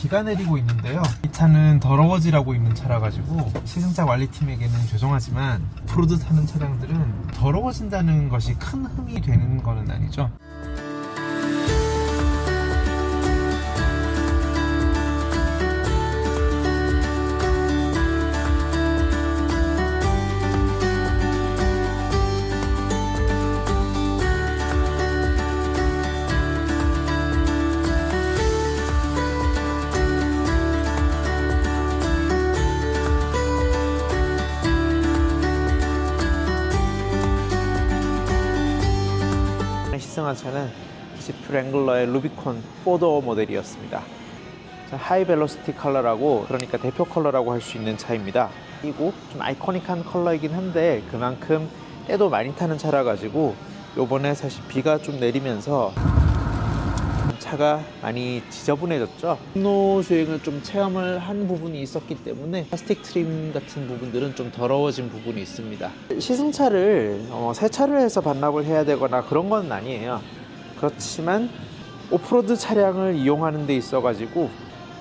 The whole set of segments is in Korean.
비가 내리고 있는데요. 이 차는 더러워지라고 입는 차라 가지고 시승차 관리팀에게는 죄송하지만 오프로드 타는 차량들은 더러워진다는 것이 큰 흠이 되는 거는 아니죠. 시승한 차는 지프 랭글러의 루비콘 4도어 모델이었습니다. 하이 벨로시티 컬러라고, 그러니까 대표 컬러라고 할 수 있는 차입니다. 그리고 좀 아이코닉한 컬러이긴 한데 그만큼 때도 많이 타는 차라 가지고 요번에 사실 비가 좀 내리면서 차가 많이 지저분해졌죠. 홈로 주행을 좀 체험을 한 부분이 있었기 때문에 플라스틱 트림 같은 부분들은 좀 더러워진 부분이 있습니다. 시승차를 새 차를 해서 반납을 해야 되거나 그런 건 아니에요. 그렇지만 오프로드 차량을 이용하는 데 있어 가지고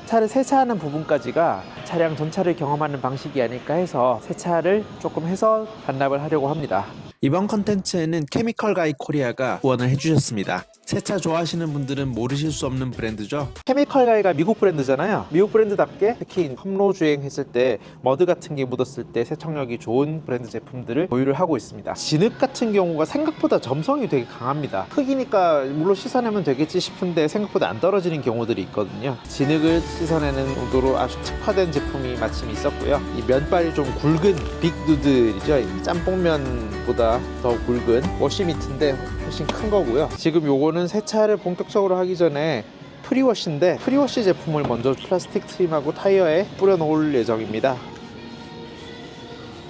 차를 세차하는 부분까지가 차량 전차를 경험하는 방식이 아닐까 해서 세차를 조금 해서 반납을 하려고 합니다. 이번 컨텐츠에는 케미컬 가이 코리아가 후원을 해주셨습니다. 세차 좋아하시는 분들은 모르실 수 없는 브랜드죠. 케미컬 가이가 미국 브랜드잖아요. 미국 브랜드답게 특히 홈로 주행했을 때 머드 같은 게 묻었을 때 세척력이 좋은 브랜드 제품들을 보유를 하고 있습니다. 진흙 같은 경우가 생각보다 점성이 되게 강합니다. 흙이니까 물로 씻어내면 되겠지 싶은데 생각보다 안 떨어지는 경우들이 있거든요. 진흙을 씻어내는 정도로 아주 특화된 제품이 마침 있었고요. 이 면발이 좀 굵은 빅누들이죠. 이 짬뽕면보다 더 굵은 워시미트인데 훨씬 큰 거고요. 지금 요거는 세차를 본격적으로 하기 전에 프리워시인데 프리워시 제품을 먼저 플라스틱 트림하고 타이어에 뿌려 놓을 예정입니다.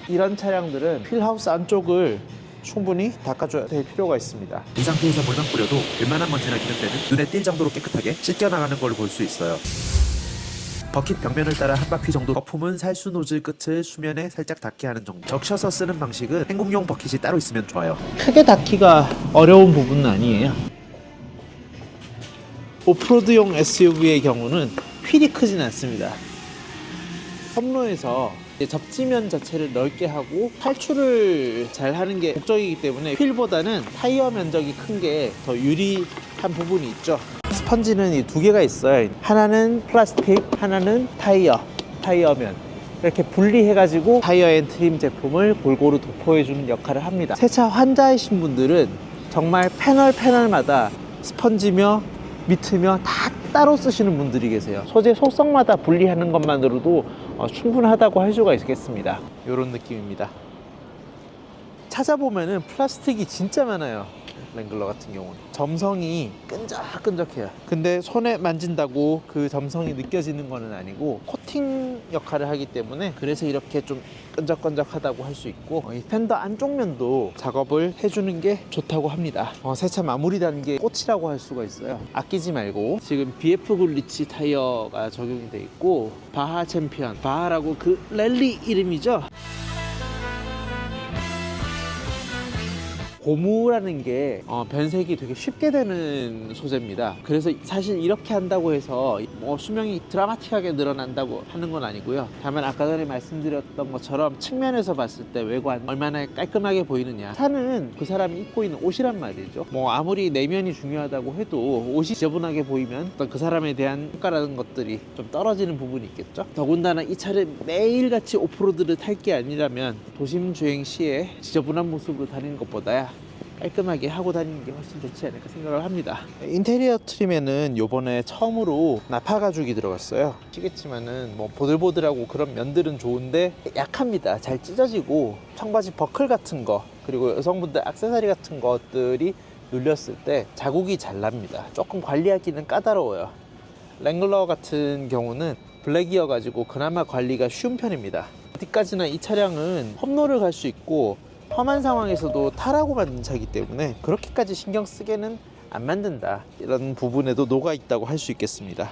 이런 차량들은 휠하우스 안쪽을 충분히 닦아줘야 될 필요가 있습니다. 이 상태에서 물만 뿌려도 웬만한 먼지나 기름때는 눈에 띌 정도로 깨끗하게 씻겨나가는 걸 볼 수 있어요. 버킷 벽면을 따라 한 바퀴 정도 거품은 살수 노즐 끝을 수면에 살짝 닿게 하는 정도. 적셔서 쓰는 방식은 행궁용 버킷이 따로 있으면 좋아요. 크게 닿기가 어려운 부분은 아니에요. 오프로드용 SUV의 경우는 휠이 크진 않습니다. 홈로에서 접지면 자체를 넓게 하고 탈출을 잘 하는 게 목적이기 때문에 휠보다는 타이어 면적이 큰 게 더 유리한 부분이 있죠. 스펀지는 이 두 개가 있어요. 하나는 플라스틱, 하나는 타이어면. 이렇게 분리해가지고 타이어 앤 트림 제품을 골고루 도포해주는 역할을 합니다. 세차 환자이신 분들은 정말 패널마다 스펀지며 미트며 다 따로 쓰시는 분들이 계세요. 소재 속성마다 분리하는 것만으로도 충분하다고 할 수가 있겠습니다. 이런 느낌입니다. 찾아보면은 플라스틱이 진짜 많아요. 랭글러 같은 경우는 점성이 끈적끈적해요. 근데 손에 만진다고 그 점성이 느껴지는 거는 아니고 코팅 역할을 하기 때문에 그래서 이렇게 좀 끈적끈적하다고 할 수 있고, 이 팬더 안쪽 면도 작업을 해주는 게 좋다고 합니다. 세차 마무리 단계 꽃이라고 할 수가 있어요. 아끼지 말고 지금 BF 굴리치 타이어가 적용이 돼 있고 바하 챔피언, 바하라고 그 랠리 이름이죠. 고무라는 게 변색이 되게 쉽게 되는 소재입니다. 그래서 사실 이렇게 한다고 해서 수명이 드라마틱하게 늘어난다고 하는 건 아니고요. 다만 아까 전에 말씀드렸던 것처럼 측면에서 봤을 때 외관 얼마나 깔끔하게 보이느냐, 차는 그 사람이 입고 있는 옷이란 말이죠. 아무리 내면이 중요하다고 해도 옷이 지저분하게 보이면 어떤 그 사람에 대한 평가라는 것들이 좀 떨어지는 부분이 있겠죠. 더군다나 이 차를 매일같이 오프로드를 탈 게 아니라면 도심 주행 시에 지저분한 모습으로 다니는 것보다야 깔끔하게 하고 다니는 게 훨씬 좋지 않을까 생각을 합니다. 인테리어 트림에는 요번에 처음으로 나파 가죽이 들어갔어요. 아시겠지만은 보들보들하고 그런 면들은 좋은데 약합니다. 잘 찢어지고 청바지 버클 같은 거, 그리고 여성분들 액세서리 같은 것들이 눌렸을 때 자국이 잘 납니다. 조금 관리하기는 까다로워요. 랭글러 같은 경우는 블랙이어 가지고 그나마 관리가 쉬운 편입니다. 어디까지나 이 차량은 험로를 갈 수 있고 험한 상황에서도 타라고 만든 차이기 때문에 그렇게까지 신경 쓰게는 안 만든다, 이런 부분에도 녹아 있다고 할 수 있겠습니다.